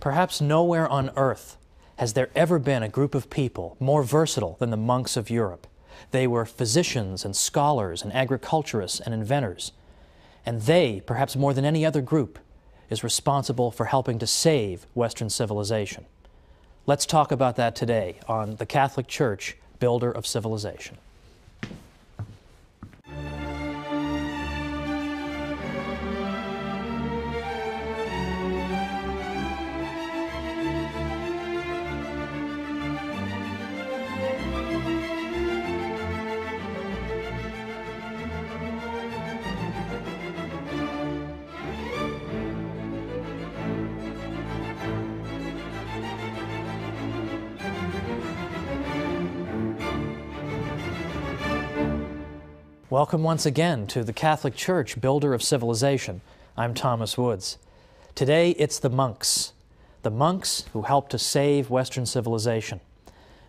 Perhaps nowhere on earth has there ever been a group of people more versatile than the monks of Europe. They were physicians and scholars and agriculturists and inventors. And they, perhaps more than any other group, is responsible for helping to save Western civilization. Let's talk about that today on The Catholic Church, Builder of Civilization. Welcome once again to the Catholic Church, Builder of Civilization. I'm Thomas Woods. Today it's the monks who helped to save Western civilization.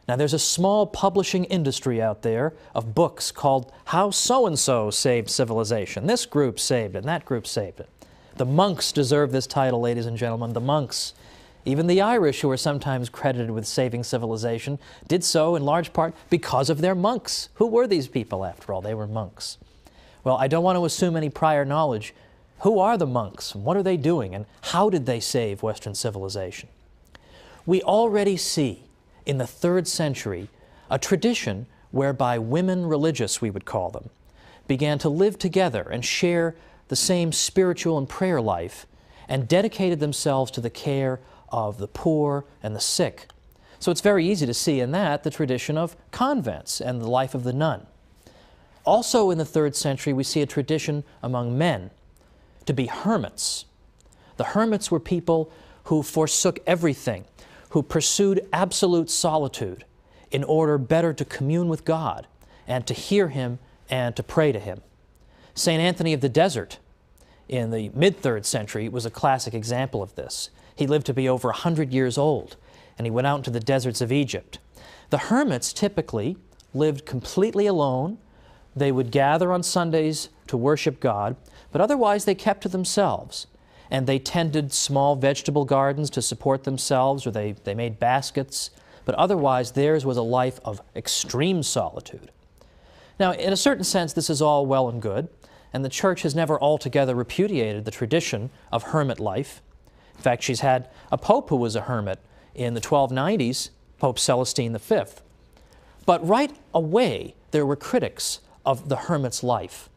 Now there's a small publishing industry out there of books called How So-and-so Saved Civilization. This group saved it, and that group saved it. The monks deserve this title, ladies and gentlemen, the monks. Even the Irish, who are sometimes credited with saving civilization, did so in large part because of their monks. Who were these people, after all? They were monks. Well, I don't want to assume any prior knowledge. Who are the monks? What are they doing? And how did they save Western civilization? We already see in the 3rd century a tradition whereby women religious, we would call them, began to live together and share the same spiritual and prayer life and dedicated themselves to the care of the poor and the sick. So it's very easy to see in that the tradition of convents and the life of the nun. Also in the 3rd century, we see a tradition among men to be hermits. The hermits were people who forsook everything, who pursued absolute solitude in order better to commune with God and to hear Him and to pray to Him. St. Anthony of the Desert in the mid-3rd century was a classic example of this. He lived to be over 100 years old, and he went out into the deserts of Egypt. The hermits typically lived completely alone. They would gather on Sundays to worship God, but otherwise they kept to themselves. And they tended small vegetable gardens to support themselves, or they made baskets, but otherwise theirs was a life of extreme solitude. Now, in a certain sense, this is all well and good, and the Church has never altogether repudiated the tradition of hermit life. In fact, she's had a pope who was a hermit in the 1290s, Pope Celestine V. But right away, there were critics of the hermit's life,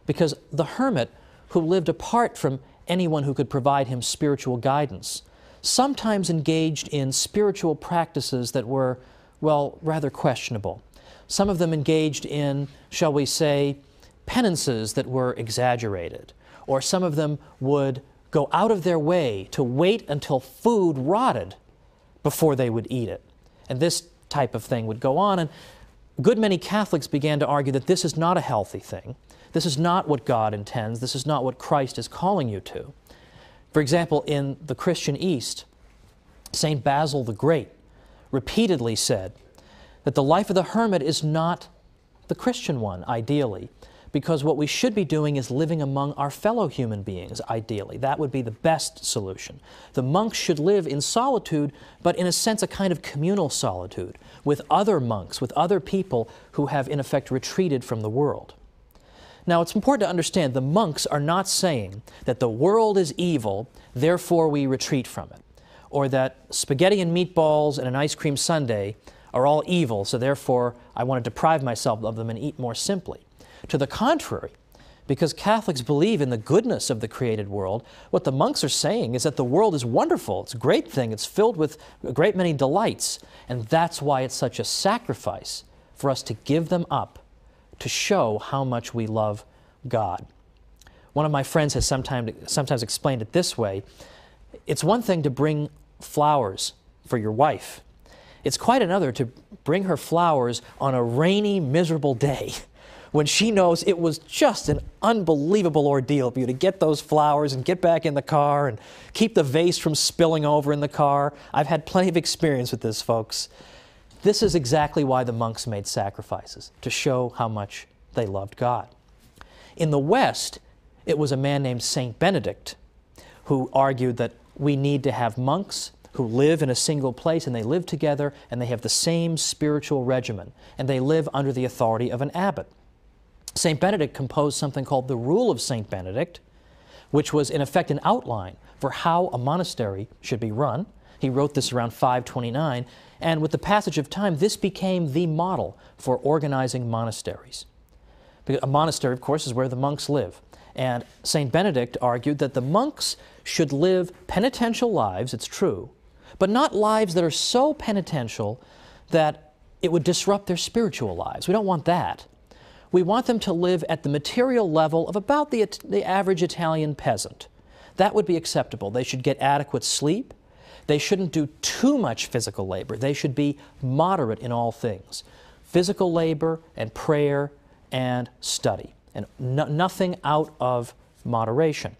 because the hermit, who lived apart from anyone who could provide him spiritual guidance, sometimes engaged in spiritual practices that were, well, rather questionable. Some of them engaged in, shall we say, penances that were exaggerated, or some of them would go out of their way to wait until food rotted before they would eat it. And this type of thing would go on, and a good many Catholics began to argue that this is not a healthy thing. This is not what God intends. This is not what Christ is calling you to. For example, in the Christian East, St. Basil the Great repeatedly said that the life of the hermit is not the Christian one, ideally, because what we should be doing is living among our fellow human beings, ideally. That would be the best solution. The monks should live in solitude, but in a sense a kind of communal solitude, with other monks, with other people who have in effect retreated from the world. Now it's important to understand the monks are not saying that the world is evil, therefore we retreat from it, or that spaghetti and meatballs and an ice cream sundae are all evil, so therefore I want to deprive myself of them and eat more simply. To the contrary, because Catholics believe in the goodness of the created world, what the monks are saying is that the world is wonderful, it's a great thing, it's filled with a great many delights, and that's why it's such a sacrifice for us to give them up to show how much we love God. One of my friends has sometimes explained it this way: it's one thing to bring flowers for your wife. It's quite another to bring her flowers on a rainy, miserable day, when she knows it was just an unbelievable ordeal for you to get those flowers and get back in the car and keep the vase from spilling over in the car. I've had plenty of experience with this, folks. This is exactly why the monks made sacrifices, to show how much they loved God. In the West, it was a man named Saint Benedict who argued that we need to have monks who live in a single place, and they live together, and they have the same spiritual regimen, and they live under the authority of an abbot. St. Benedict composed something called the Rule of St. Benedict, which was in effect an outline for how a monastery should be run. He wrote this around 529, and with the passage of time, this became the model for organizing monasteries. Because a monastery, of course, is where the monks live. And St. Benedict argued that the monks should live penitential lives, it's true, but not lives that are so penitential that it would disrupt their spiritual lives. We don't want that. We want them to live at the material level of about the average Italian peasant. That would be acceptable. They should get adequate sleep. They shouldn't do too much physical labor. They should be moderate in all things. Physical labor and prayer and study, and nothing out of moderation.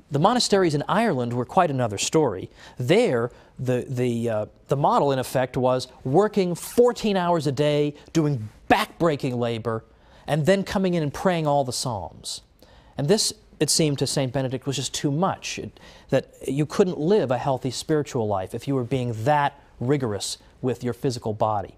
The monasteries in Ireland were quite another story. There, the model, in effect, was working 14 hours a day, doing back-breaking labor, and then coming in and praying all the psalms. And this, it seemed to St. Benedict, was just too much, that you couldn't live a healthy spiritual life if you were being that rigorous with your physical body.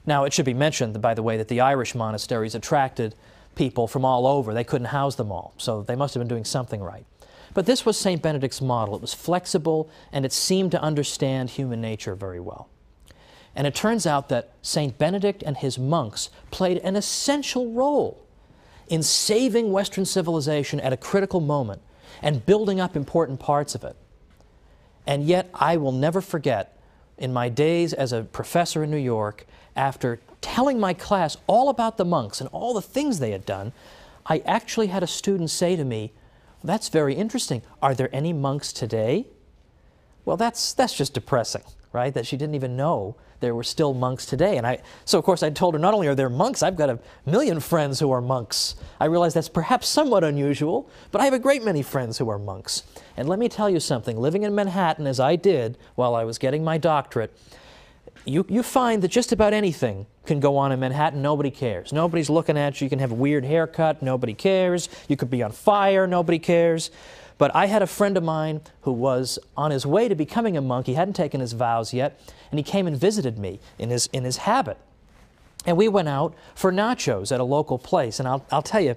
Now, it should be mentioned, by the way, that the Irish monasteries attracted people from all over. They couldn't house them all, so they must have been doing something right. But this was St. Benedict's model. It was flexible, and it seemed to understand human nature very well. And it turns out that St. Benedict and his monks played an essential role in saving Western civilization at a critical moment and building up important parts of it. And yet, I will never forget, in my days as a professor in New York, after telling my class all about the monks and all the things they had done, I actually had a student say to me, "That's very interesting. Are there any monks today?" Well, that's just depressing, right? That she didn't even know there were still monks today. And so of course I told her, not only are there monks, I've got a million friends who are monks. I realize that's perhaps somewhat unusual, but I have a great many friends who are monks. And let me tell you something, living in Manhattan as I did while I was getting my doctorate, you find that just about anything can go on in Manhattan. Nobody cares. Nobody's looking at you. You can have a weird haircut. Nobody cares. You could be on fire. Nobody cares. But I had a friend of mine who was on his way to becoming a monk. He hadn't taken his vows yet, and he came and visited me in his habit. And we went out for nachos at a local place. And I'll tell you,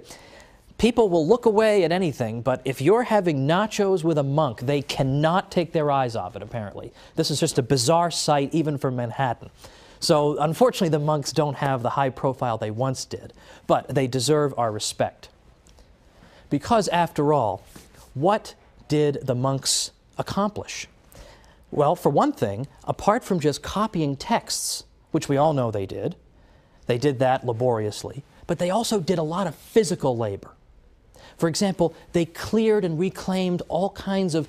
people will look away at anything, but if you're having nachos with a monk, they cannot take their eyes off it, apparently. This is just a bizarre sight, even for Manhattan. So, unfortunately, the monks don't have the high profile they once did, but they deserve our respect. Because, after all, what did the monks accomplish? Well, for one thing, apart from just copying texts, which we all know they did that laboriously, but they also did a lot of physical labor. For example, they cleared and reclaimed all kinds of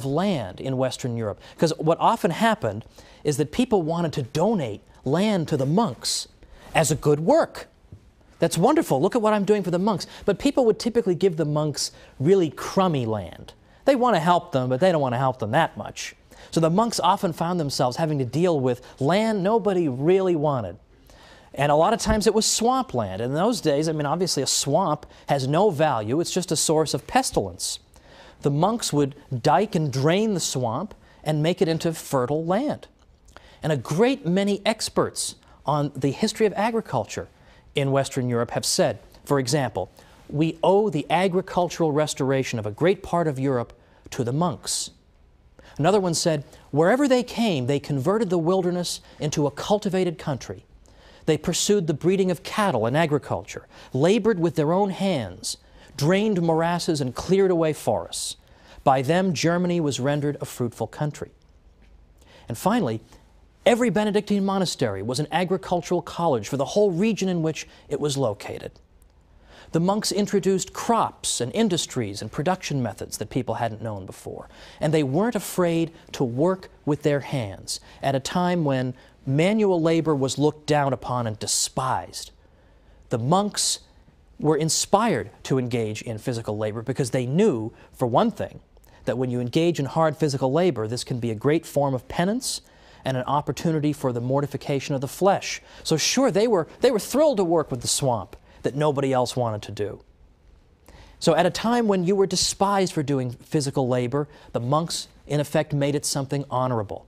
land in Western Europe. Because what often happened is that people wanted to donate land to the monks as a good work. That's wonderful. Look at what I'm doing for the monks. But people would typically give the monks really crummy land. They want to help them, but they don't want to help them that much. So the monks often found themselves having to deal with land nobody really wanted. And a lot of times it was swampland. In those days, I mean, obviously a swamp has no value. It's just a source of pestilence. The monks would dike and drain the swamp and make it into fertile land. And a great many experts on the history of agriculture in Western Europe have said, for example, we owe the agricultural restoration of a great part of Europe to the monks. Another one said, wherever they came, they converted the wilderness into a cultivated country. They pursued the breeding of cattle and agriculture, labored with their own hands, drained morasses and cleared away forests. By them, Germany was rendered a fruitful country. And finally, every Benedictine monastery was an agricultural college for the whole region in which it was located. The monks introduced crops and industries and production methods that people hadn't known before. And they weren't afraid to work with their hands at a time when manual labor was looked down upon and despised. The monks were inspired to engage in physical labor because they knew, for one thing, that when you engage in hard physical labor, this can be a great form of penance and an opportunity for the mortification of the flesh. So sure, they were thrilled to work with the swamp that nobody else wanted to do. So at a time when you were despised for doing physical labor, the monks in effect made it something honorable.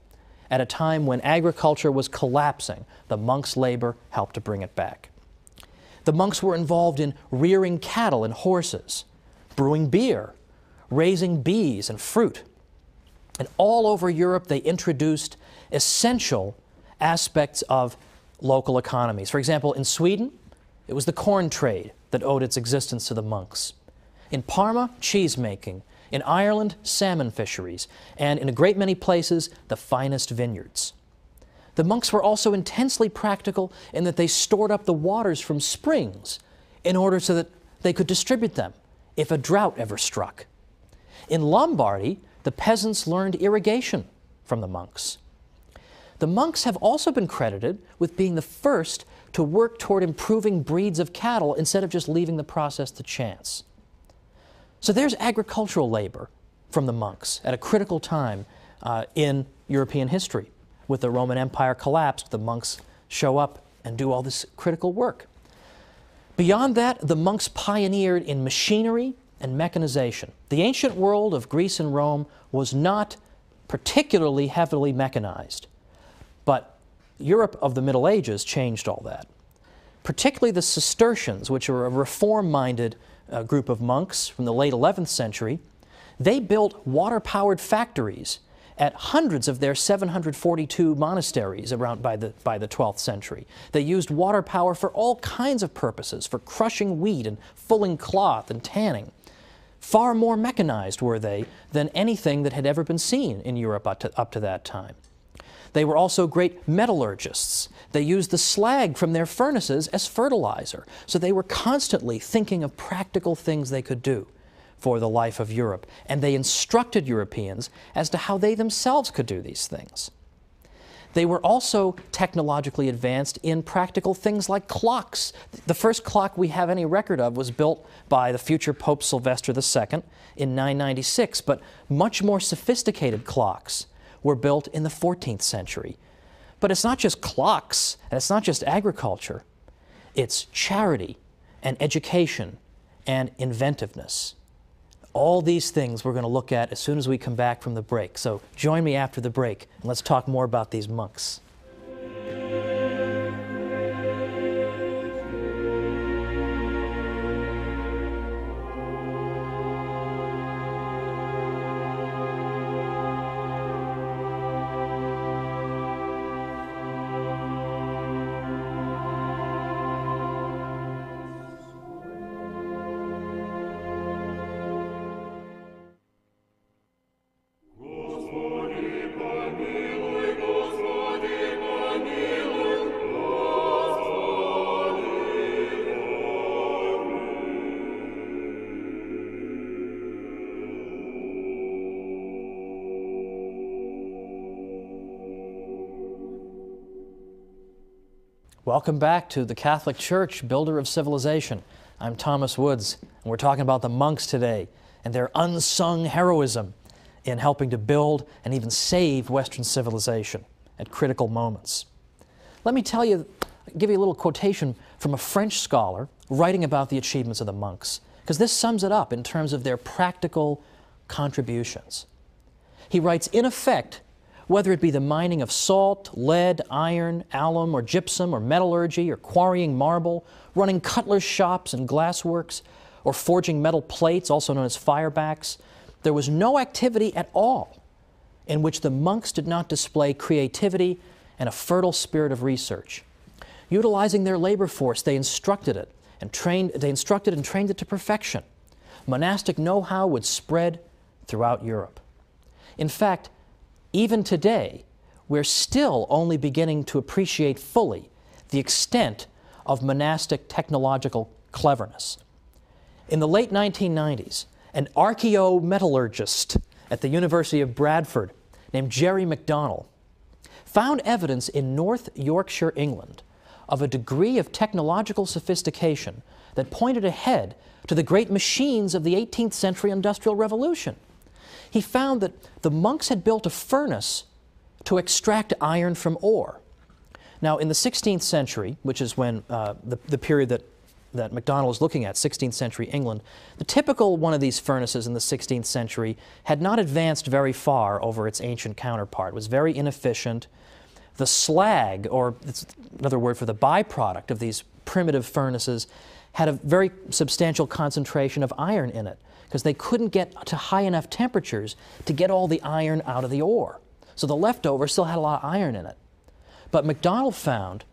At a time when agriculture was collapsing, the monks' labor helped to bring it back. The monks were involved in rearing cattle and horses, brewing beer, raising bees and fruit. And all over Europe, they introduced essential aspects of local economies. For example, in Sweden, it was the corn trade that owed its existence to the monks. In Parma, cheese making. In Ireland, salmon fisheries. And in a great many places, the finest vineyards. The monks were also intensely practical in that they stored up the waters from springs in order so that they could distribute them if a drought ever struck. In Lombardy, the peasants learned irrigation from the monks. The monks have also been credited with being the first to work toward improving breeds of cattle instead of just leaving the process to chance. So there's agricultural labor from the monks at a critical time in European history. With the Roman Empire collapsed, the monks show up and do all this critical work. Beyond that, the monks pioneered in machinery and mechanization. The ancient world of Greece and Rome was not particularly heavily mechanized, but Europe of the Middle Ages changed all that. Particularly the Cistercians, which are a reform-minded group of monks from the late 11th century, they built water-powered factories at hundreds of their 742 monasteries around by the 12th century. They used water power for all kinds of purposes, for crushing wheat and fulling cloth and tanning. Far more mechanized were they than anything that had ever been seen in Europe up to that time. They were also great metallurgists. They used the slag from their furnaces as fertilizer, so they were constantly thinking of practical things they could do for the life of Europe, and they instructed Europeans as to how they themselves could do these things. They were also technologically advanced in practical things like clocks. The first clock we have any record of was built by the future Pope Sylvester II in 996, but much more sophisticated clocks were built in the 14th century. But it's not just clocks, and it's not just agriculture. It's charity and education and inventiveness. All these things we're going to look at as soon as we come back from the break. So join me after the break, and let's talk more about these monks. Welcome back to the Catholic Church, builder of civilization. I'm Thomas Woods, and we're talking about the monks today and their unsung heroism in helping to build and even save Western civilization at critical moments. Let me give you a little quotation from a French scholar writing about the achievements of the monks, because this sums it up in terms of their practical contributions. He writes, in effect, whether it be the mining of salt, lead, iron, alum, or gypsum, or metallurgy, or quarrying marble, running cutler's shops and glassworks, or forging metal plates, also known as firebacks, there was no activity at all in which the monks did not display creativity and a fertile spirit of research. Utilizing their labor force, they instructed and trained it to perfection. Monastic know-how would spread throughout Europe. In fact, even today, we're still only beginning to appreciate fully the extent of monastic technological cleverness. In the late 1990s, an archaeometallurgist at the University of Bradford named Jerry MacDonald found evidence in North Yorkshire, England, of a degree of technological sophistication that pointed ahead to the great machines of the 18th century Industrial Revolution. He found that the monks had built a furnace to extract iron from ore. Now, in the 16th century, which is when the period that that MacDonald is looking at, 16th century England, the typical one of these furnaces in the 16th century had not advanced very far over its ancient counterpart. It was very inefficient. The slag, or it's another word for the byproduct of these primitive furnaces, had a very substantial concentration of iron in it because they couldn't get to high enough temperatures to get all the iron out of the ore. So the leftover still had a lot of iron in it. But MacDonald found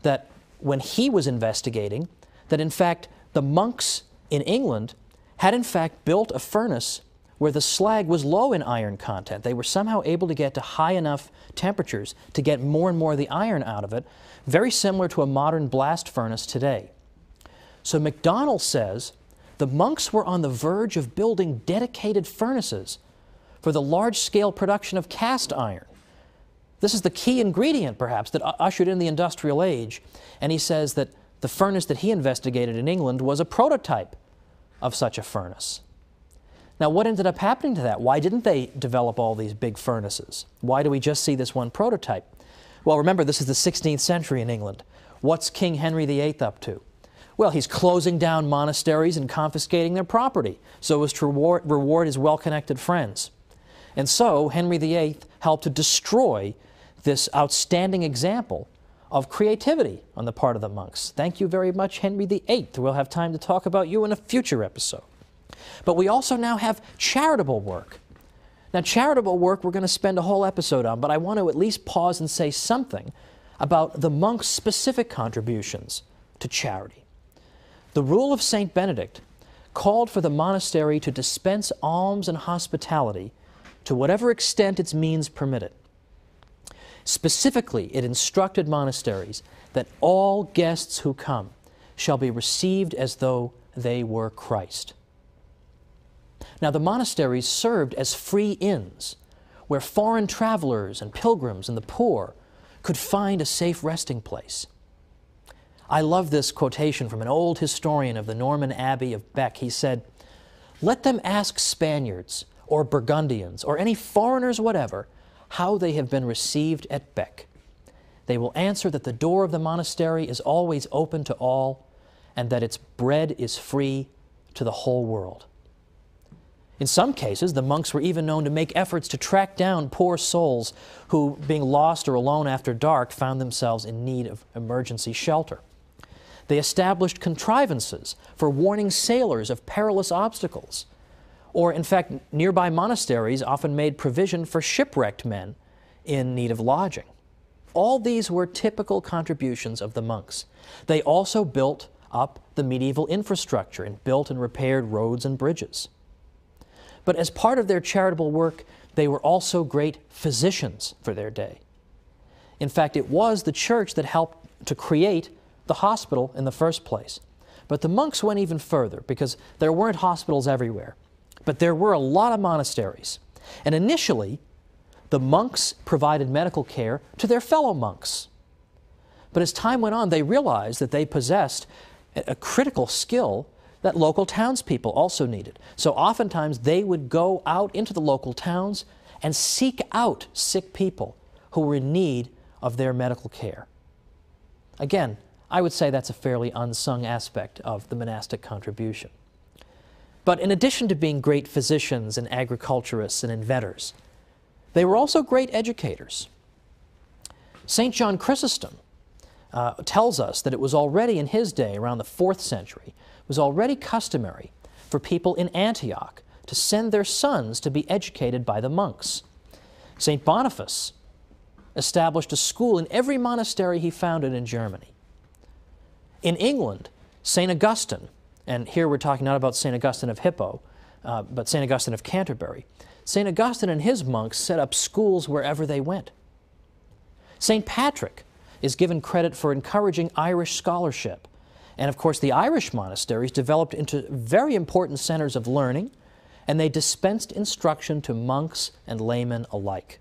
that when he was investigating, that in fact the monks in England had in fact built a furnace where the slag was low in iron content. They were somehow able to get to high enough temperatures to get more and more of the iron out of it, very similar to a modern blast furnace today. So MacDonald says the monks were on the verge of building dedicated furnaces for the large-scale production of cast iron. This is the key ingredient, perhaps, that ushered in the industrial age. And he says that the furnace that he investigated in England was a prototype of such a furnace. Now, what ended up happening to that? Why didn't they develop all these big furnaces? Why do we just see this one prototype? Well, remember, this is the 16th century in England. What's King Henry VIII up to? Well, he's closing down monasteries and confiscating their property so as to reward his well-connected friends. And so Henry VIII helped to destroy this outstanding example of creativity on the part of the monks. Thank you very much, Henry VIII. We'll have time to talk about you in a future episode. But we also now have charitable work. Now, charitable work we're going to spend a whole episode on, but I want to at least pause and say something about the monks' specific contributions to charity. The rule of St. Benedict called for the monastery to dispense alms and hospitality to whatever extent its means permitted. Specifically, it instructed monasteries that all guests who come shall be received as though they were Christ. Now, the monasteries served as free inns where foreign travelers and pilgrims and the poor could find a safe resting place. I love this quotation from an old historian of the Norman Abbey of Bec. He said, "Let them ask Spaniards or Burgundians or any foreigners whatever how they have been received at Bec. They will answer that the door of the monastery is always open to all and that its bread is free to the whole world." In some cases, the monks were even known to make efforts to track down poor souls who, being lost or alone after dark, found themselves in need of emergency shelter. They established contrivances for warning sailors of perilous obstacles. Or, in fact, nearby monasteries often made provision for shipwrecked men in need of lodging. All these were typical contributions of the monks. They also built up the medieval infrastructure and built and repaired roads and bridges. But as part of their charitable work, they were also great physicians for their day. In fact, it was the church that helped to create the hospital in the first place. But the monks went even further because there weren't hospitals everywhere. But there were a lot of monasteries. And initially, the monks provided medical care to their fellow monks. But as time went on, they realized that they possessed a critical skill that local townspeople also needed. So oftentimes they would go out into the local towns and seek out sick people who were in need of their medical care. Again, I would say that's a fairly unsung aspect of the monastic contribution. But in addition to being great physicians and agriculturists and inventors, they were also great educators. St. John Chrysostom tells us that it was already in his day, around the 4th century, it was already customary for people in Antioch to send their sons to be educated by the monks. St. Boniface established a school in every monastery he founded in Germany. In England, St. Augustine, and here we're talking not about St. Augustine of Hippo, but St. Augustine of Canterbury, St. Augustine and his monks set up schools wherever they went. St. Patrick is given credit for encouraging Irish scholarship. And of course, the Irish monasteries developed into very important centers of learning, and they dispensed instruction to monks and laymen alike.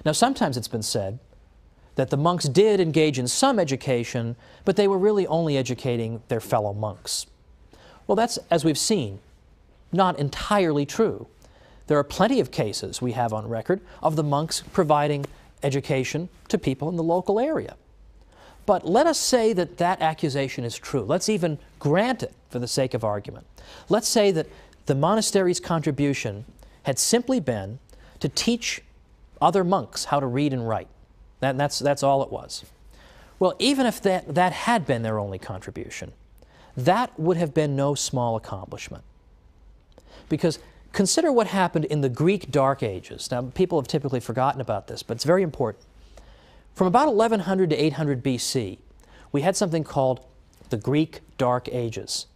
Now, sometimes it's been said that the monks did engage in some education, but they were really only educating their fellow monks. Well, that's, as we've seen, not entirely true. There are plenty of cases we have on record of the monks providing education to people in the local area. But let us say that that accusation is true. Let's even grant it for the sake of argument. Let's say that the monastery's contribution had simply been to teach other monks how to read and write. That's all it was. Well, even if that had been their only contribution, that would have been no small accomplishment. Because consider what happened in the Greek Dark Ages. Now, people have typically forgotten about this, but it's very important. From about 1100 to 800 BC, we had something called the Greek Dark Ages.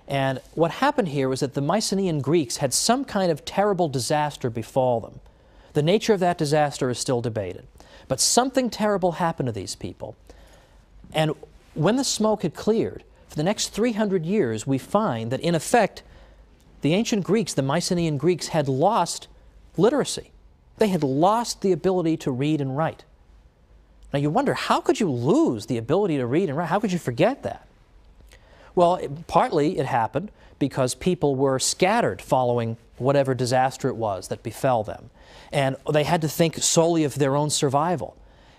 And what happened here was that the Mycenaean Greeks had some kind of terrible disaster befall them. The nature of that disaster is still debated. But something terrible happened to these people. And when the smoke had cleared, for the next 300 years, we find that, in effect, the ancient Greeks, the Mycenaean Greeks, had lost literacy. They had lost the ability to read and write. Now you wonder, how could you lose the ability to read and write? How could you forget that? Well, partly it happened because people were scattered following whatever disaster it was that befell them. And they had to think solely of their own survival.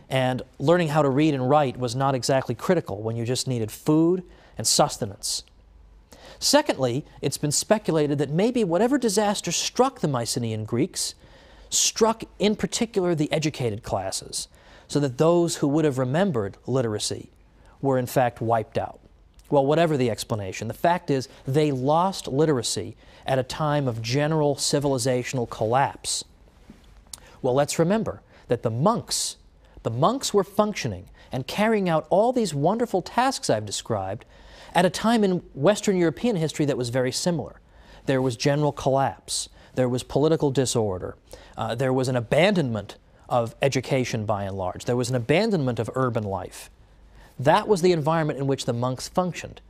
And learning how to read and write was not exactly critical when you just needed food and sustenance. Secondly, it's been speculated that maybe whatever disaster struck the Mycenaean Greeks struck in particular the educated classes, so that those who would have remembered literacy were in fact wiped out. Well, whatever the explanation, the fact is they lost literacy at a time of general civilizational collapse. Well, let's remember that the monks were functioning and carrying out all these wonderful tasks I've described at a time in Western European history that was very similar. There was general collapse. There was political disorder. There was an abandonment of education by and large. There was an abandonment of urban life. That was the environment in which the monks functioned.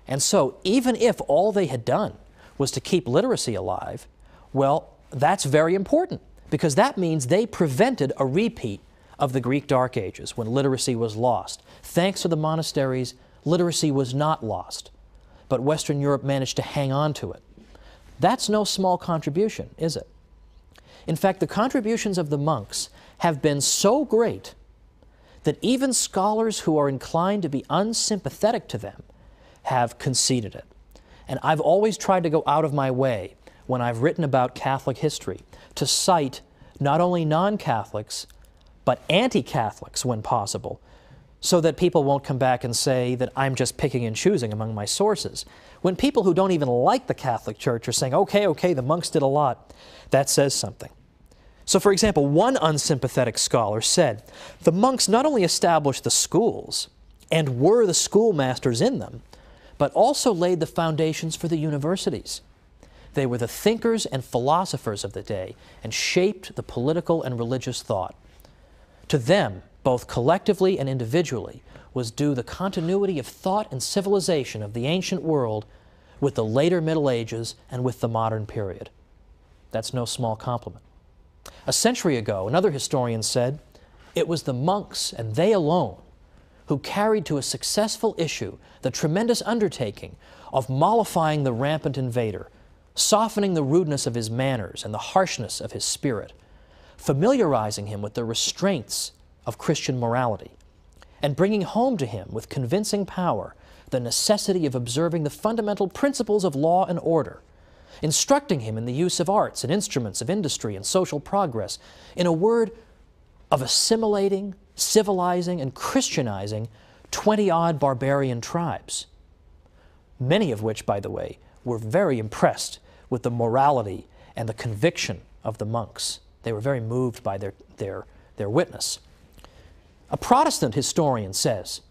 And so even if all they had done was to keep literacy alive, well, that's very important, because that means they prevented a repeat of the Greek Dark Ages when literacy was lost. Thanks to the monasteries, literacy was not lost, but Western Europe managed to hang on to it. That's no small contribution, is it? In fact, the contributions of the monks have been so great that even scholars who are inclined to be unsympathetic to them have conceded it. And I've always tried to go out of my way when I've written about Catholic history to cite not only non-Catholics, but anti-Catholics when possible, so that people won't come back and say that I'm just picking and choosing among my sources. When people who don't even like the Catholic Church are saying, okay, the monks did a lot, that says something. So, for example, one unsympathetic scholar said, the monks not only established the schools and were the schoolmasters in them, but also laid the foundations for the universities. They were the thinkers and philosophers of the day and shaped the political and religious thought. To them, both collectively and individually, was due the continuity of thought and civilization of the ancient world with the later Middle Ages and with the modern period. That's no small compliment. A century ago, another historian said, it was the monks, and they alone, who carried to a successful issue the tremendous undertaking of mollifying the rampant invader, softening the rudeness of his manners and the harshness of his spirit, familiarizing him with the restraints of Christian morality, and bringing home to him with convincing power the necessity of observing the fundamental principles of law and order, instructing him in the use of arts and instruments of industry and social progress, in a word, of assimilating, civilizing, and Christianizing 20-odd barbarian tribes, many of which, by the way, were very impressed with the morality and the conviction of the monks. They were very moved by their witness. A Protestant historian says,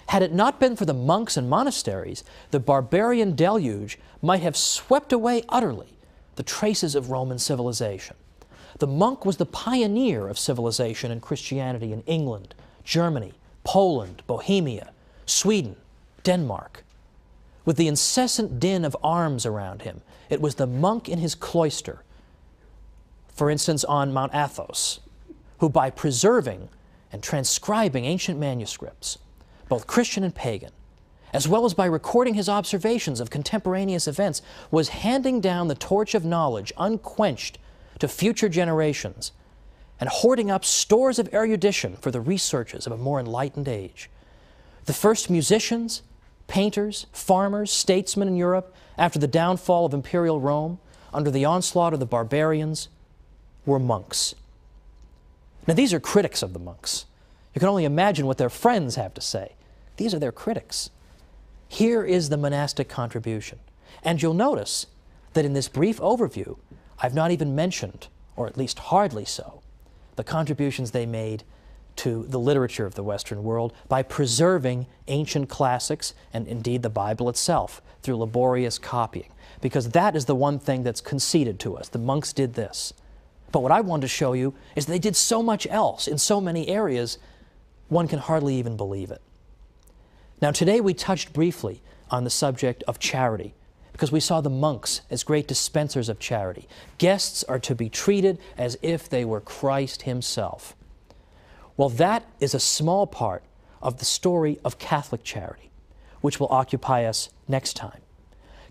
had it not been for the monks and monasteries, the barbarian deluge might have swept away utterly the traces of Roman civilization. The monk was the pioneer of civilization and Christianity in England, Germany, Poland, Bohemia, Sweden, Denmark. With the incessant din of arms around him, it was the monk in his cloister, for instance on Mount Athos, who by preserving and transcribing ancient manuscripts, both Christian and pagan, as well as by recording his observations of contemporaneous events, was handing down the torch of knowledge unquenched to future generations and hoarding up stores of erudition for the researches of a more enlightened age. The first musicians, painters, farmers, statesmen in Europe after the downfall of imperial Rome, under the onslaught of the barbarians, were monks. Now these are critics of the monks. You can only imagine what their friends have to say. These are their critics. Here is the monastic contribution. And you'll notice that in this brief overview, I've not even mentioned, or at least hardly so, the contributions they made to the literature of the Western world by preserving ancient classics and indeed the Bible itself through laborious copying. Because that is the one thing that's conceded to us. The monks did this. But what I want to show you is they did so much else in so many areas, one can hardly even believe it. Now today we touched briefly on the subject of charity, because we saw the monks as great dispensers of charity. Guests are to be treated as if they were Christ Himself. Well, that is a small part of the story of Catholic charity, which will occupy us next time.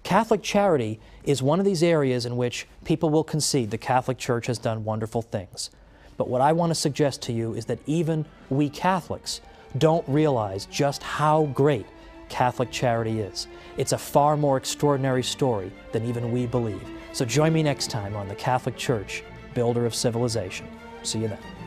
Catholic charity is one of these areas in which people will concede the Catholic Church has done wonderful things. But what I want to suggest to you is that even we Catholics don't realize just how great Catholic charity is. It's a far more extraordinary story than even we believe. So join me next time on the Catholic Church, Builder of Civilization. See you then.